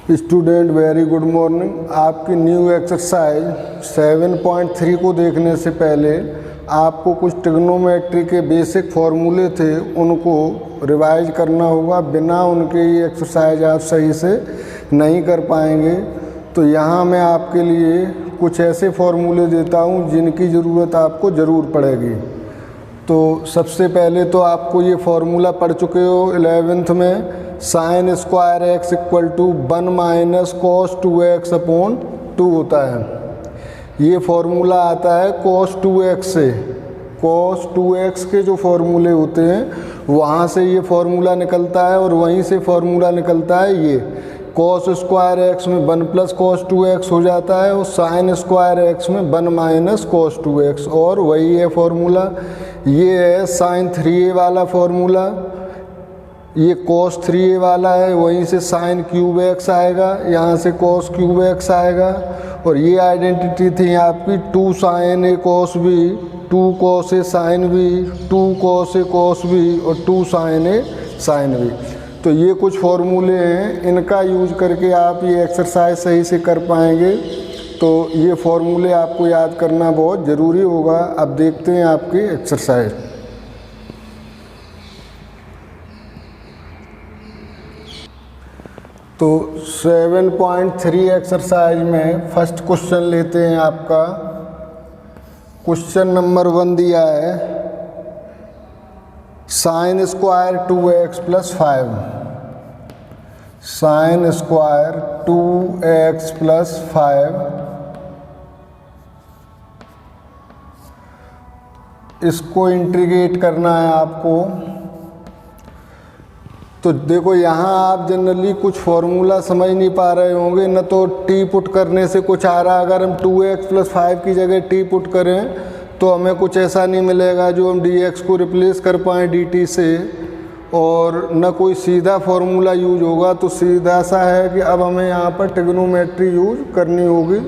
Student very good morning. आपकी new exercise 7.3 को देखने से पहले आपको कुछ ट्रिग्नोमेट्री के बेसिक फॉर्मूले थे उनको रिवाइज करना होगा। बिना उनके ये एक्सरसाइज आप सही से नहीं कर पाएंगे। तो यहाँ मैं आपके लिए कुछ ऐसे फॉर्मूले देता हूँ जिनकी ज़रूरत आपको ज़रूर पड़ेगी। तो सबसे पहले तो आपको ये फॉर्मूला पढ़ चुके हो 11th में, sine square x equal to 1 minus cos 2x upon 2 होता है। ये फॉर्मूला आता है cos 2x से। cos 2x के जो फॉर्मूले होते हैं वहाँ से ये फॉर्मूला निकलता है और वहीं से फॉर्मूला निकलता है ये cos स्क्वायर एक्स में 1 प्लस cos 2x हो जाता है और साइन स्क्वायर एक्स में 1 माइनस cos 2x, और वही है फॉर्मूला। ये है साइन 3a वाला फॉर्मूला, ये cos 3a वाला है, वहीं से साइन क्यूब एक्स आएगा, यहाँ से cos क्यूब एक्स आएगा। और ये आइडेंटिटी थी आपकी 2 साइन ए cos b, 2 cos ए साइन b, 2 cos ए cos b और 2 साइन ए साइन b। तो ये कुछ फॉर्मूले हैं, इनका यूज करके आप ये एक्सरसाइज सही से कर पाएंगे। तो ये फॉर्मूले आपको याद करना बहुत ज़रूरी होगा। अब देखते हैं आपकी एक्सरसाइज। तो 7.3 एक्सरसाइज में फर्स्ट क्वेश्चन लेते हैं आपका। क्वेश्चन नंबर 1 दिया है sine square 2x plus 5, sine square 2x plus 5, इसको इंटीग्रेट करना है आपको। तो देखो यहाँ आप जनरली कुछ फॉर्मूला समझ नहीं पा रहे होंगे, न तो टी पुट करने से कुछ आ रहा। अगर हम 2x प्लस 5 की जगह टी पुट करें तो हमें कुछ ऐसा नहीं मिलेगा जो हम dx को रिप्लेस कर पाएँ dt से, और न कोई सीधा फॉर्मूला यूज होगा। तो सीधा सा है कि अब हमें यहाँ पर ट्रिग्नोमेट्री यूज करनी होगी।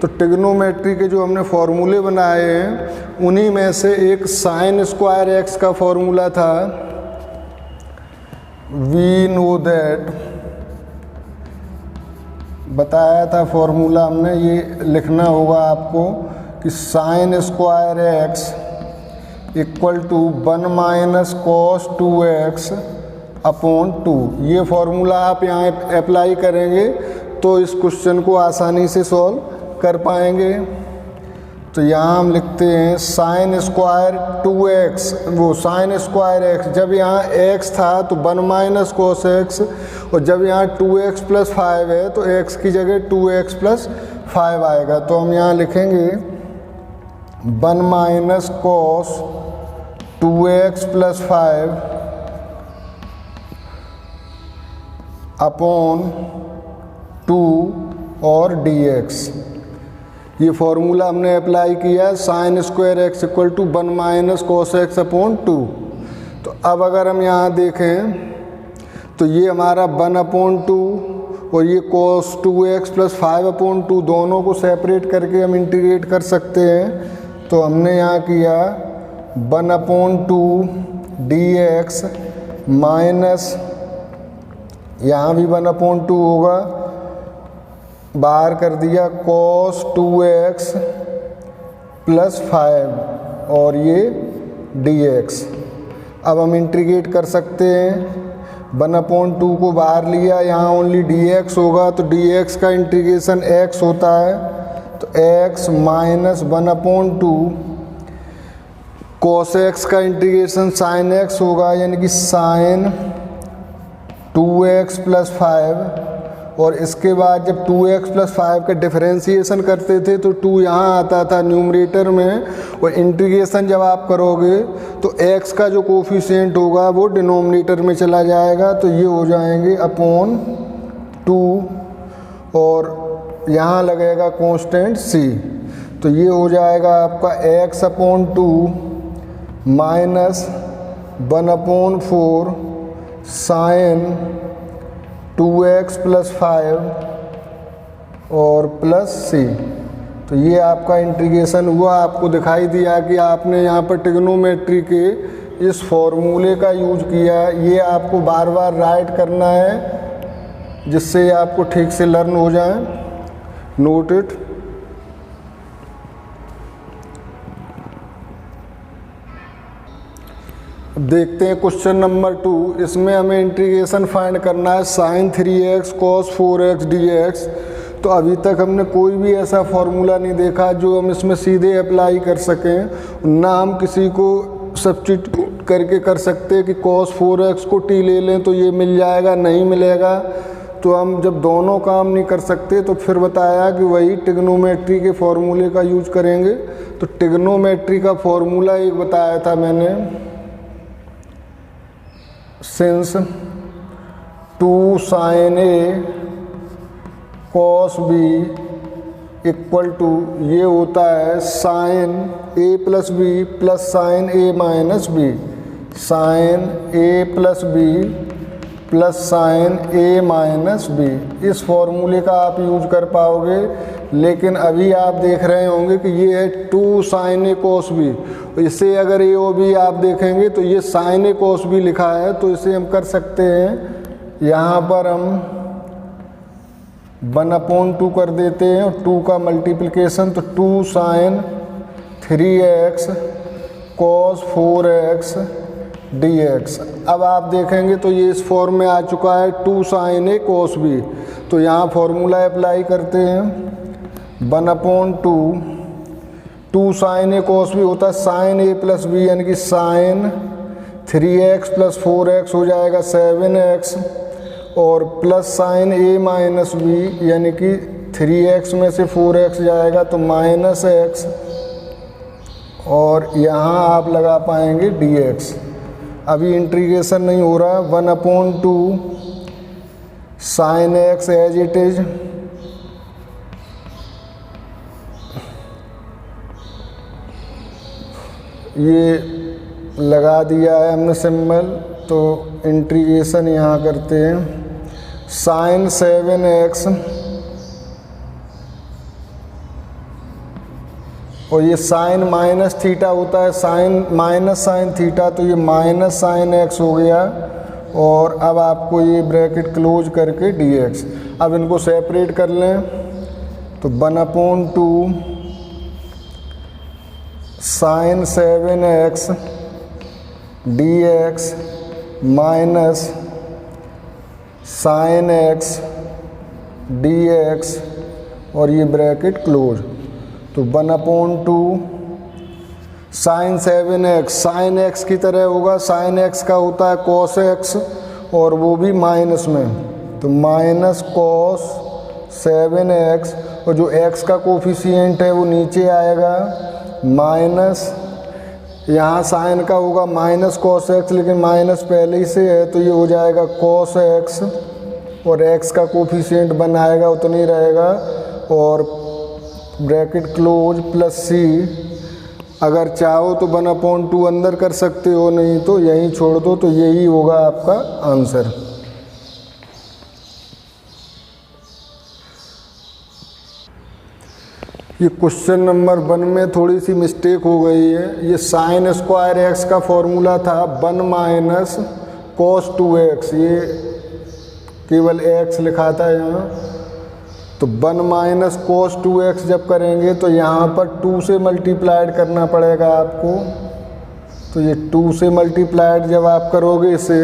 तो ट्रिग्नोमेट्री के जो हमने फॉर्मूले बनाए हैं उन्हीं में से एक साइन स्क्वायर एक्स का फॉर्मूला था। वी नो दैट, बताया था फॉर्मूला हमने, ये लिखना होगा आपको कि sine square x equal to 1 minus cos 2x upon 2। ये फॉर्मूला आप यहाँ अप्लाई करेंगे तो इस क्वेश्चन को आसानी से सॉल्व कर पाएंगे। तो यहाँ हम लिखते हैं साइन स्क्वायर 2x, वो साइन स्क्वायर x, जब यहाँ x था तो 1 माइनस कॉस x, और जब यहाँ 2x प्लस 5 है तो x की जगह 2x प्लस 5 आएगा। तो हम यहाँ लिखेंगे 1 minus cos 2x plus 5 upon 2 और dx। ये फॉर्मूला हमने अप्लाई किया sine square x equal to 1 minus cos x upon 2। तो अब अगर हम यहाँ देखें तो ये हमारा 1 अपॉन 2 और ये cos 2x प्लस 5 अपॉन 2, दोनों को सेपरेट करके हम इंटीग्रेट कर सकते हैं। तो हमने यहाँ किया 1 अपॉन 2 dx माइनस, यहाँ भी 1 अपॉन 2 होगा, बाहर कर दिया cos 2x प्लस 5 और ये dx। अब हम इंटीग्रेट कर सकते हैं। 1 अपॉन 2 को बाहर लिया, यहाँ ओनली dx होगा, तो dx का इंटीग्रेशन x होता है। तो x minus 1 upon 2 cos x का इंटीग्रेशन sin x होगा, यानी कि sin 2x प्लस 5। और इसके बाद जब 2x प्लस 5 का डिफरेंशिएशन करते थे तो 2 यहाँ आता था न्यूमरेटर में, और इंटीग्रेशन जब आप करोगे तो x का जो कोफिशिएंट होगा वो डिनोमिनेटर में चला जाएगा। तो ये हो जाएंगे अपॉन 2 और यहाँ लगेगा कांस्टेंट c। तो ये हो जाएगा आपका x upon 2 minus 1 upon 4 sine 2x plus 5 और प्लस c। तो ये आपका इंटीग्रेशन हुआ। आपको दिखाई दिया कि आपने यहाँ पर ट्रिग्नोमेट्री के इस फॉर्मूले का यूज किया। ये आपको बार बार राइट करना है जिससे आपको ठीक से लर्न हो जाए। Note it. देखते हैं क्वेश्चन नंबर 2। इसमें हमें इंटीग्रेशन फाइंड करना है sin 3x cos 4x dx। तो अभी तक हमने कोई भी ऐसा फॉर्मूला नहीं देखा जो हम इसमें सीधे अप्लाई कर सकें, ना हम किसी को सब्स्टिट्यूट करके कर सकते हैं कि cos 4x को t ले लें तो ये मिल जाएगा, नहीं मिलेगा। तो हम जब दोनों काम नहीं कर सकते तो फिर बताया कि वही ट्रिग्नोमेट्री के फॉर्मूले का यूज करेंगे। तो ट्रिग्नोमेट्री का फॉर्मूला एक बताया था मैंने, since 2 sin a cos b equal to ये होता है sin a plus b plus sin a minus b, sin a plus b plus sin a minus b. इस फॉर्मूले का आप यूज कर पाओगे। लेकिन अभी आप देख रहे होंगे कि ये है 2 sin a cos b। इसे अगर a और b आप देखेंगे तो ये sin a cos b लिखा है, तो इसे हम कर सकते हैं, यहाँ पर हम 1/2 कर देते हैं और 2 का मल्टीप्लिकेशन, तो 2 sin 3x cos 4x dx। अब आप देखेंगे तो ये इस फॉर्म में आ चुका है 2 sin a cos b। तो यहाँ फॉर्मूला अप्लाई करते हैं, 1/2 2 sin a cos b होता है sin a प्लस b, यानी कि sin 3x प्लस 4x हो जाएगा 7x, और plus sin a minus b यानी कि 3x में से 4x जाएगा तो माइनस x, और यहाँ आप लगा पाएंगे dx। अभी इंटीग्रेशन नहीं हो रहा। 1/2 sin x as it is, ये लगा दिया है हमने सिंबल। तो इंटीग्रेशन यहाँ करते हैं, sin 7x और ये साइन माइनस थीटा होता है, साइन माइनस साइन थीटा, तो ये माइनस साइन x हो गया। और अब आपको ये ब्रैकेट क्लोज करके dx। अब इनको सेपरेट कर लें, तो 1/2 sin 7x dx minus sin x dx, और ये ब्रैकेट क्लोज। तो 1/2 sin 7x sin x की तरह होगा, sin x का होता है cos x और वो भी माइनस में, तो माइनस cos 7x, और जो x का कोफिशिएंट है वो नीचे आएगा, माइनस यहाँ साइन का होगा माइनस cos x, लेकिन माइनस पहले ही से है तो ये हो जाएगा cos x, और x का कोफिशिएंट बनाएगा उतना ही रहेगा, और ब्रैकेट क्लोज प्लस c। अगर चाहो तो 1/2 अंदर कर सकते हो, नहीं तो यहीं छोड़ दो, तो यही होगा आपका आंसर। ये क्वेश्चन नंबर 1 में थोड़ी सी मिस्टेक हो गई है। ये साइन स्क्वायर एक्स का फॉर्मूला था 1 माइनस cos 2x, ये केवल x लिखा था यहाँ। तो 1 माइनस cos 2x जब करेंगे तो यहाँ पर 2 से मल्टीप्लाइड करना पड़ेगा आपको। तो ये 2 से मल्टीप्लाइड जब आप करोगे इसे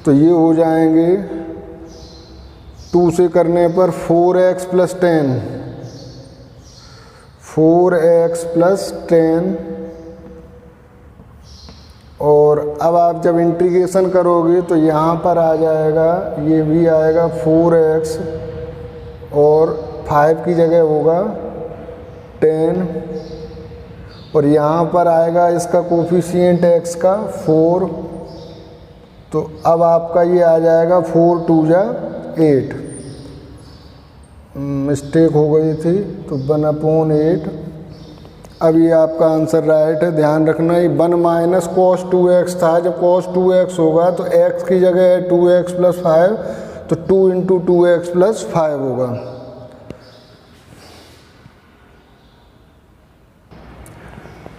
तो ये हो जाएंगे 2 से करने पर 4x प्लस 10, 4x प्लस 10। और अब आप जब इंटीग्रेशन करोगे तो यहाँ पर आ जाएगा, ये भी आएगा 4x और 5 की जगह होगा 10, और यहाँ पर आएगा इसका कोफिशिएंट x का 4। तो अब आपका ये आ जाएगा 4 2 जा 8, मिस्टेक हो गई थी, तो 1/8। अब ये आपका आंसर राइट है। ध्यान रखना, ये 1 माइनस cos 2x था, जब cos 2x होगा तो x की जगह है 2x प्लस 5, तो 2 इंटू 2x प्लस 5 होगा।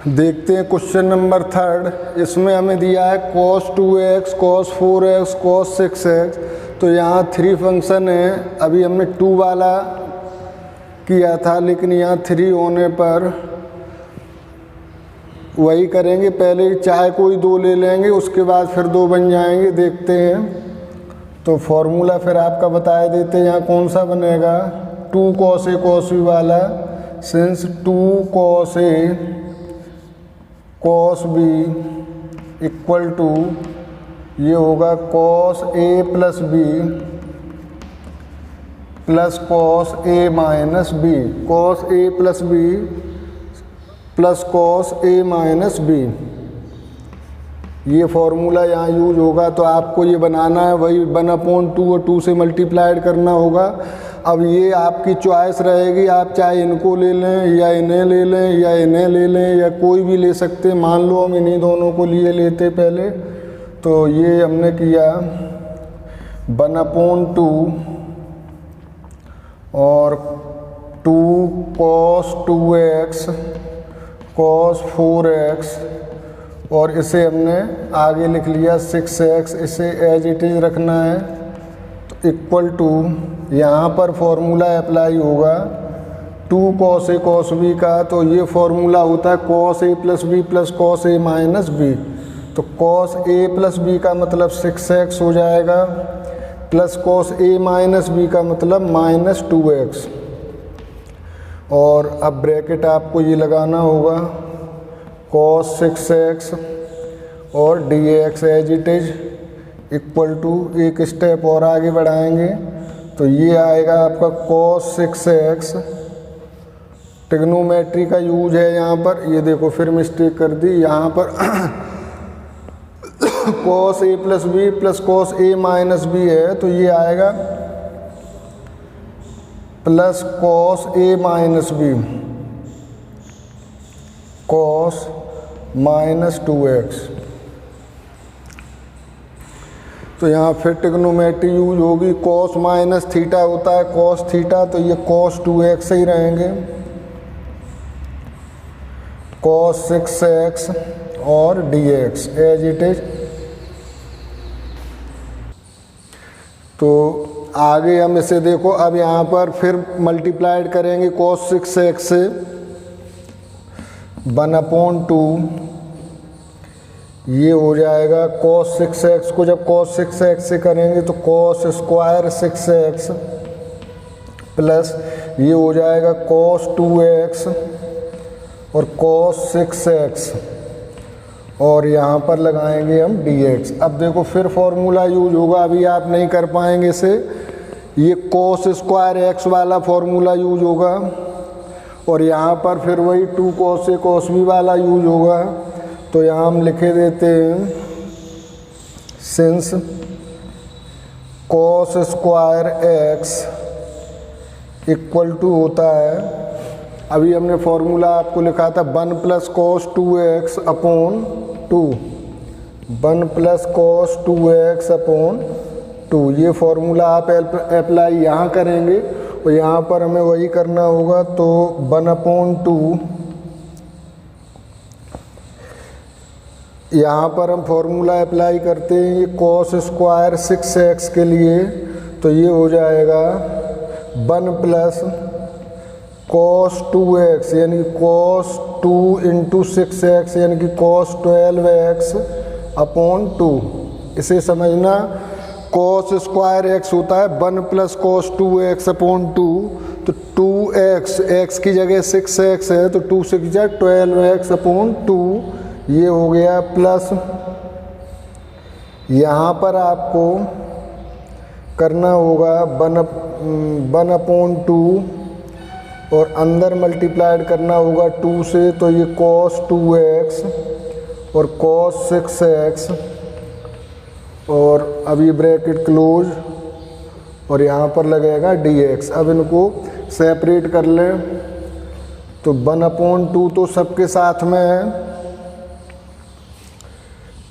देखते हैं क्वेश्चन नंबर 3। इसमें हमें दिया है cos 2x, cos 4x, cos 6x। तो यहाँ 3 फंक्शन है, अभी हमने 2 वाला किया था, लेकिन यहाँ 3 होने पर वही करेंगे, पहले चाहे कोई 2 ले लेंगे, उसके बाद फिर 2 बन जाएंगे, देखते हैं। तो फॉर्मूला फिर आपका बताया देते हैं, यहाँ कौन सा बनेगा, 2 cos A cos B वाला, since 2 cos A cos B equal to ये होगा cos A plus B plus cos A minus B, cos A plus B plus cos A minus B, ये फॉर्मूला यहाँ यूज होगा। तो आपको ये बनाना है, वही 1/2 और 2 से मल्टीप्लाइड करना होगा। अब ये आपकी चॉइस रहेगी, आप चाहे इनको ले लें या इन्हें ले लें या इन्हें ले लें या कोई भी ले सकते हैं। मान लो हम इन्हीं दोनों को लिए लेते पहले, तो ये हमने किया 1/2 और 2 cos 2x cos 4x और इसे हमने आगे लिख लिया 6x, इसे एज इट इज रखना है। तो इक्वल टू यहाँ पर फॉर्मूला अप्लाई होगा 2 cos A cos B का, तो ये फॉर्मूला होता है cos A plus B plus cos A minus B। तो cos A प्लस B का मतलब 6x हो जाएगा, plus cos A minus B का मतलब माइनस 2x। और अब ब्रैकेट आपको ये लगाना होगा cos 6x और dx as it is equal to, एक स्टेप और आगे बढ़ाएंगे तो ये आएगा आपका cos 6x, ट्रिग्नोमेट्री का यूज है यहाँ पर, ये देखो फिर मिस्टेक कर दी यहाँ पर cos A plus B plus cos A minus B है, तो ये आएगा plus cos A minus B cos minus 2x। तो यहाँ फिर ट्रिग्नोमेट्री यूज होगी, cos माइनस थीटा होता है cos थीटा, तो ये cos 2x ही रहेंगे, cos 6x और dx एज इट इज। तो आगे हम इसे देखो, अब यहाँ पर फिर मल्टीप्लाइड करेंगे cos 6x से 1/2, ये हो जाएगा cos 6x को जब cos 6x से करेंगे तो cos स्क्वायर 6x प्लस ये हो जाएगा cos 2x और cos 6x और यहाँ पर लगाएंगे हम dx। अब देखो फिर फॉर्मूला यूज होगा, अभी आप नहीं कर पाएंगे इसे, ये cos स्क्वायर x वाला फॉर्मूला यूज होगा और यहाँ पर फिर वही 2 cos A cos B वाला यूज होगा। तो यहाँ हम लिखे देते हैं since cos square x equal to होता है, अभी हमने फॉर्मूला आपको लिखा था 1 plus cos 2x upon 2, 1 plus cos 2x upon 2, ये फॉर्मूला आप अप्लाई यहाँ करेंगे और यहाँ पर हमें वही करना होगा। तो 1/2 यहाँ पर हम फॉर्मूला अप्लाई करते हैं, ये cos स्क्वायर 6x के लिए, तो ये हो जाएगा 1 प्लस cos 2x यानी cos 2 इंटू 6x यानी कि cos 12x अपॉन 2। इसे समझना, cos स्क्वायर x होता है 1 प्लस cos 2x अपॉन 2, तो 2x, x की जगह 6x है तो 2 6 जा 12x अपॉन 2, ये हो गया प्लस यहाँ पर आपको करना होगा 1/2 और अंदर मल्टीप्लाइड करना होगा 2 से, तो ये cos 2x और cos 6x और अभी ब्रैकेट क्लोज और यहाँ पर लगेगा dx। अब इनको सेपरेट कर लें तो 1/2 तो सबके साथ में है,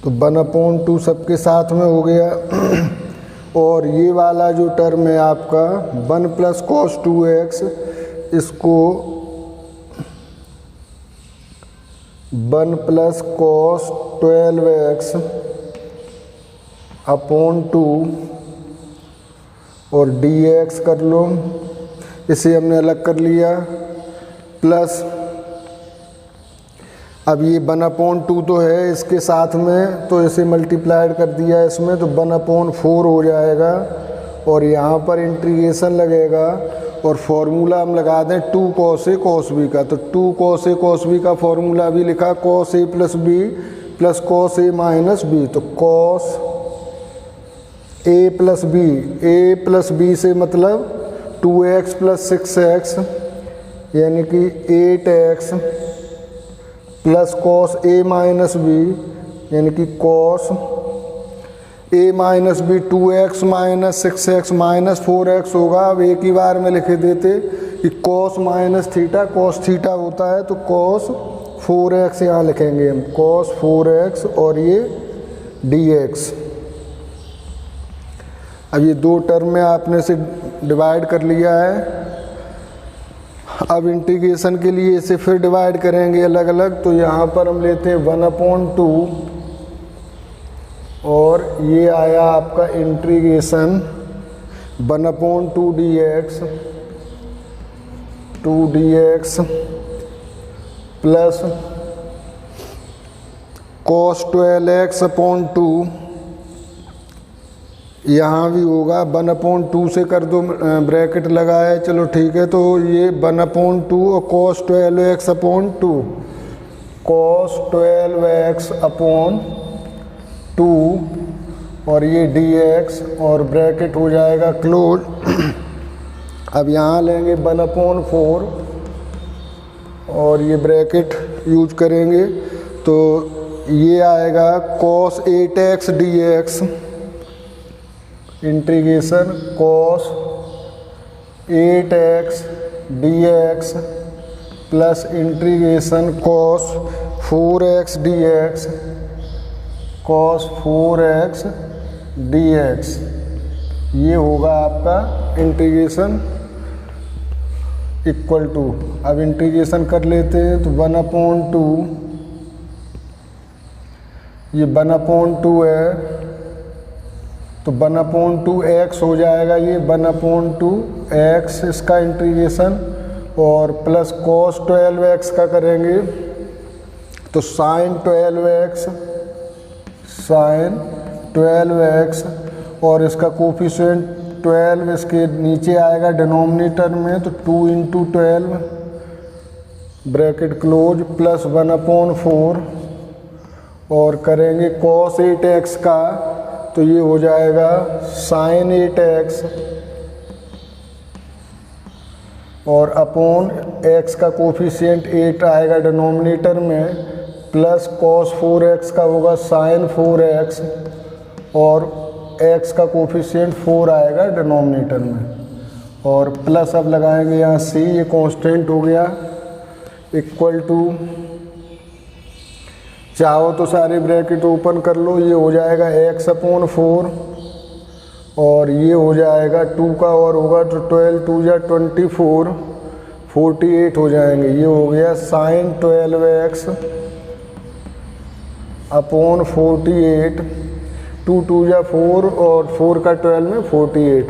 तो 1/2 सबके साथ में हो गया और ये वाला जो टर्म है आपका 1 प्लस cos 2x, इसको 1 प्लस cos 12x अपॉन 2 और dx कर लो, इसे हमने अलग कर लिया, प्लस अब ये 1/2 तो है इसके साथ में, तो इसे मल्टीप्लाइड कर दिया इसमें, तो 1/4 हो जाएगा और यहाँ पर इंटीग्रेशन लगेगा और फॉर्मूला हम लगा दें 2 cos A cos B का। तो 2 cos A cos B का फॉर्मूला भी लिखा, cos A plus B plus cos A minus B। तो cos A plus B, A plus B से मतलब 2x प्लस 6x यानी कि 8x plus cos A minus B यानी कि cos A minus B 2x minus 6x minus 4x होगा। अब एक ही बार में लिख देते कि cos minus theta cos theta होता है, तो cos 4x यहाँ लिखेंगे हम, cos 4x और ये dx। अब ये दो टर्म में आपने से डिवाइड कर लिया है। अब इंटीग्रेशन के लिए इसे फिर डिवाइड करेंगे अलग अलग, तो यहाँ पर हम लेते हैं 1/2 और ये आया आपका integration 1/2 dx plus cos 12x/2, यहाँ भी होगा 1/2 से कर दो, ब्रैकेट लगाया, चलो ठीक है। तो ये 1/2 और cos 12x/2, cos 12x/2 और ये dx और ब्रैकेट हो जाएगा क्लोज। अब यहाँ लेंगे 1/4 और ये ब्रैकेट यूज करेंगे, तो ये आएगा cos 8x dx integration cos 8x dx plus integration cos 4x dx cos 4x dx। ये होगा आपका इंटीग्रेशन इक्वल टू, अब इंटीग्रेशन कर लेते हैं तो 1/2, ये 1/2 है तो 1/2 x हो जाएगा, ये 1/2 x इसका इंटीग्रेशन और प्लस cos 12x का करेंगे तो sin 12x और इसका कोफिशिएंट 12 इसके नीचे आएगा डिनोमिनेटर में, तो 2 × 12 ब्रैकेट क्लोज प्लस 1/4 और करेंगे cos 8x का, तो ये हो जाएगा sin 8x और अपॉन x का कोफिशिएंट 8 आएगा डिनोमिनेटर में, प्लस cos 4x का होगा sin 4x और x का कोफिशिएंट 4 आएगा डिनोमिनेटर में, और प्लस अब लगाएंगे यहाँ c, ये कांस्टेंट हो गया, इक्वल टू, चाहो तो सारे ब्रैकेट ओपन कर लो, ये हो जाएगा x/4 और ये हो जाएगा 2 का और होगा तो 12 2 जा 24 48 हो जाएंगे। ये हो गया sin 12x अपॉन 48, 2 2 जा 4 और 4 का 12 में 48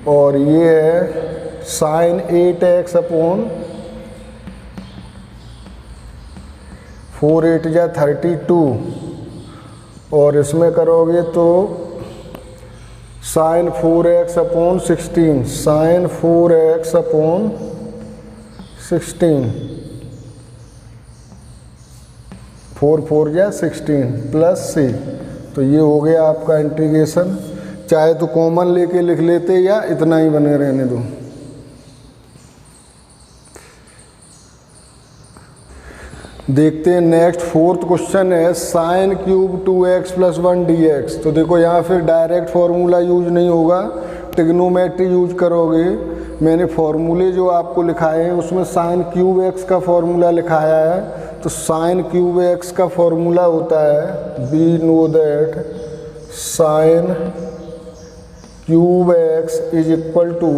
और ये है sin 8x अपॉन 4 8 जा 32 और इसमें करोगे तो sin 4x upon 16, sin 4x upon 16, 4 4 जा 16 प्लस c। तो ये हो गया आपका इंटीग्रेशन। चाहे तो कॉमन लेके लिख लेते या इतना ही बने रहने दो। देखते हैं नेक्स्ट फोर्थ क्वेश्चन है sin क्यूब 2x + 1 dx। तो देखो यहाँ फिर डायरेक्ट फार्मूला यूज नहीं होगा, ट्रिग्नोमेट्री यूज करोगे। मैंने फार्मूले जो आपको लिखाए हैं उसमें sin क्यूब x का फार्मूला लिखाया है, तो sin क्यूब x का फार्मूला होता है we know that sin cube x is equal to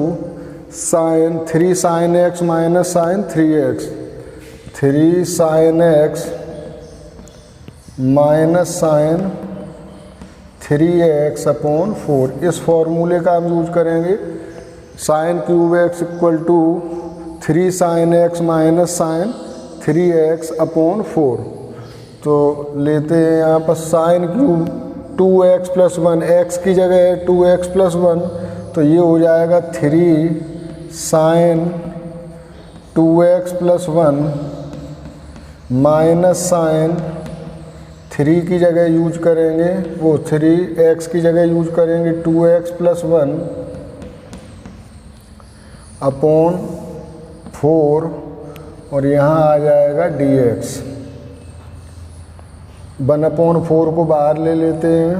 sin 3 sin x minus sin 3x, 3 sin x minus sin 3x/4। इस फॉर्मूले का हम यूज करेंगे। Sine cube x equal to 3 sin x minus sine 3x/4। तो लेते हैं यहाँ पर साइन क्यूब 2x+1, x की जगह है 2x+1, तो ये हो जाएगा 3 sin 2x+1 माइनस साइन 3 की जगह यूज करेंगे, वो 3x की जगह यूज करेंगे 2x+1 अपॉन 4, और यहाँ आ जाएगा dx। 1/4 को बाहर ले लेते हैं,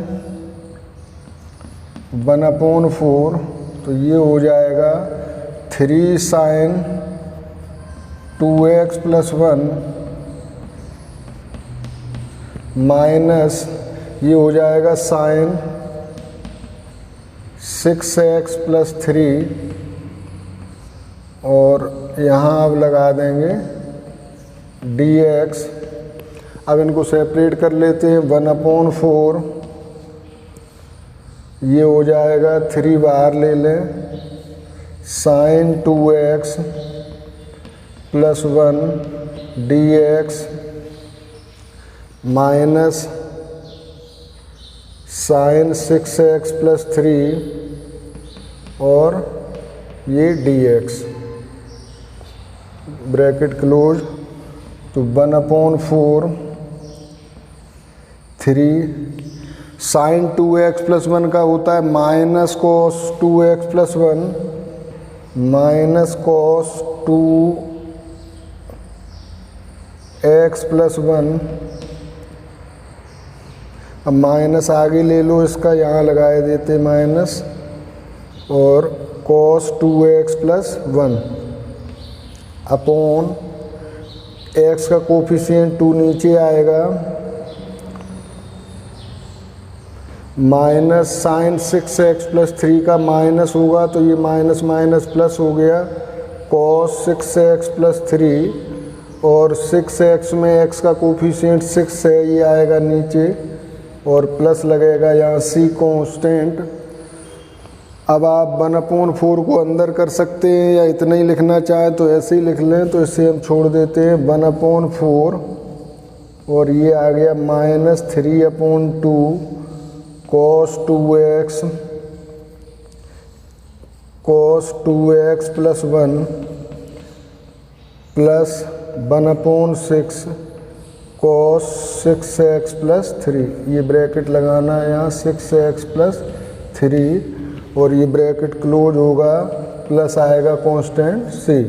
1/4, तो ये हो जाएगा 3 sin 2x+1 माइनस ये हो जाएगा साइन 6x+3, और यहाँ अब लगा देंगे dx। अब इनको सेपरेट कर लेते हैं। 1/4 ये हो जाएगा 3 बाहर ले लें, sign 2x+1 dx minus sign 6x+3 और ये dx, ब्रैकेट क्लोज। तो 1/4 3 साइन 2x+1 का होता है minus cos 2x+1 minus cos 2x+1। अब माइनस आगे ले लो, इसका यहाँ लगाए देते माइनस, और cos 2x+1 अपॉन x का कोफिशिएंट 2 नीचे आएगा, माइनस साइन 6x+3 का माइनस होगा, तो ये माइनस माइनस प्लस हो गया, cos 6x+3, और 6x में x का कोफिशिएंट 6 है, ये आएगा नीचे, और प्लस लगेगा यहाँ c कांस्टेंट। अब आप 1/4 को अंदर कर सकते हैं, या इतना ही लिखना चाहें तो ऐसे ही लिख लें, तो इसे हम छोड़ देते हैं 1/4, और ये आ गया minus 3/2 cos 2x+1 plus 1/6 cos 6x+3। ये ब्रैकेट लगाना है यहाँ 6x+3, और ये ब्रैकेट क्लोज होगा, प्लस आएगा कांस्टेंट c।